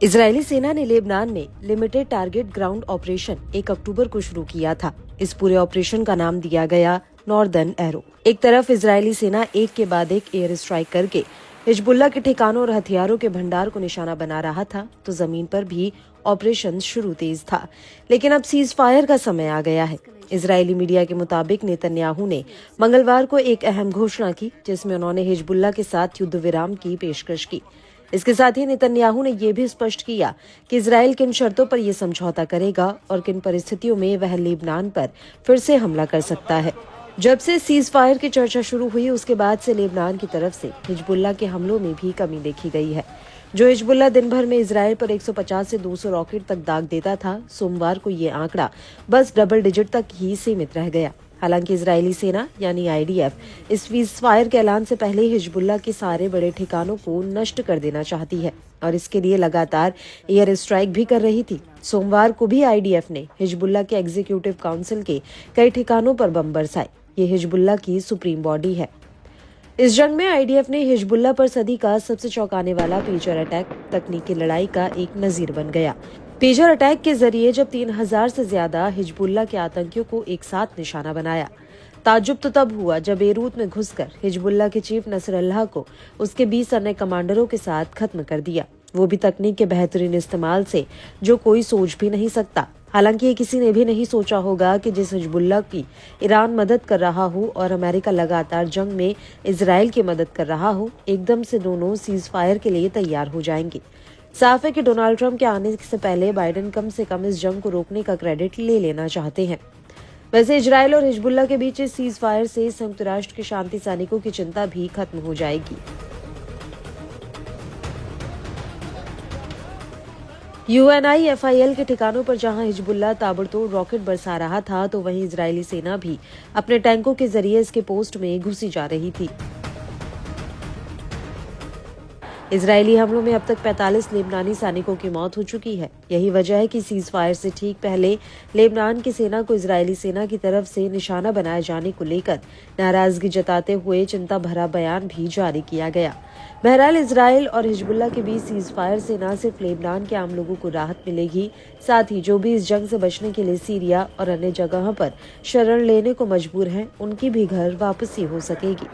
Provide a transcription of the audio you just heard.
Israeli सेना ने Lebanon में लिमिटेड टारगेट ग्राउंड ऑपरेशन 1 अक्टूबर को शुरू किया था। इस पूरे ऑपरेशन का नाम दिया गया नॉर्दर्न एरो। एक तरफ इजरायली सेना एक के बाद एक एयर स्ट्राइक करके हिजबुल्लाह के ठिकानों और हथियारों के भंडार को निशाना बना रहा था, तो जमीन पर भी ऑपरेशन शुरू तेज था। लेकिन अब सीज फायर का समय आ गया है। इजरायली मीडिया के मुताबिक नेतन्याहू ने मंगलवार को एक अहम घोषणा की, जिसमें उन्होंने हिजबुल्लाह के साथ युद्ध विराम की पेशकश की। इसके साथ ही नेतन्याहू ने यह भी स्पष्ट किया कि इजराइल किन शर्तों पर यह समझौता करेगा और किन परिस्थितियों में वह लेबनान पर फिर से हमला कर सकता है। जब से सीज फायर की चर्चा शुरू हुई, उसके बाद से लेबनान की तरफ से हिजबुल्लाह के हमलों में भी कमी देखी गई है। जो हिजबुल्लाह दिन भर में इजराइल पर 150 से 200 रॉकेट तक दाग देता था, सोमवार को ये आंकड़ा बस डबल डिजिट तक ही सीमित रह गया। हालांकि इजरायली सेना यानी आईडीएफ इस सीज फायर के ऐलान से पहले हिजबुल्लाह के सारे बड़े ठिकानों को नष्ट कर देना चाहती है और इसके लिए लगातार एयर स्ट्राइक भी कर रही थी। सोमवार को भी आईडीएफ ने हिजबुल्लाह के एग्जीक्यूटिव काउंसिल के कई ठिकानों पर बम बरसाए। ये हिजबुल्लाह की सुप्रीम बॉडी है। इस जंग में आईडीएफ ने हिजबुल्लाह पर सदी का सबसे चौंकाने वाला पेजर अटैक तकनीकी लड़ाई का एक नजीर बन गया। पेजर अटैक के जरिए जब 3000 से ज्यादा हिजबुल्लाह के आतंकियों को एक साथ निशाना बनाया। ताज्जुब तो तब हुआ जब बेरूत में घुसकर हिजबुल्लाह के चीफ नसरल्लाह को उसके 20 अन्य कमांडरों के साथ खत्म कर दिया, वो भी तकनीक के बेहतरीन इस्तेमाल से, जो कोई सोच भी नहीं सकता। हालांकि ये किसी ने भी नहीं सोचा होगा कि जिस हिजबुल्लाह की ईरान मदद कर रहा हो और अमेरिका लगातार जंग में इजराइल की मदद कर रहा हो, एकदम से दोनों सीज फायर के लिए तैयार हो जाएंगे। साफ है कि डोनाल्ड ट्रंप के आने से पहले बाइडेन कम से कम इस जंग को रोकने का क्रेडिट ले लेना चाहते हैं। वैसे इजराइल और हिजबुल्लाह के बीच इस सीज फायर से संयुक्त राष्ट्र के शांति सैनिकों की चिंता भी खत्म हो जाएगी। यूएनआईएफआईएल के ठिकानों पर जहां हिजबुल्लाह ताबड़तोड़ रॉकेट बरसा रहा था, तो वहीं इजरायली सेना भी अपने टैंकों के जरिए इसके पोस्ट में घुसी जा रही थी। इजरायली हमलों में अब तक 45 लेबनानी सैनिकों की मौत हो चुकी है। यही वजह है कि सीज फायर से ठीक पहले लेबनान की सेना को इजरायली सेना की तरफ से निशाना बनाए जाने को लेकर नाराजगी जताते हुए चिंता भरा बयान भी जारी किया गया। बहरहाल इजराइल और हिजबुल्लाह के बीच सीज फायर से न सिर्फ लेबनान के आम लोगों को राहत मिलेगी, साथ ही जो भी इस जंग से बचने के लिए सीरिया और अन्य जगहों पर शरण लेने को मजबूर हैं, उनकी भी घर वापसी हो सकेगी।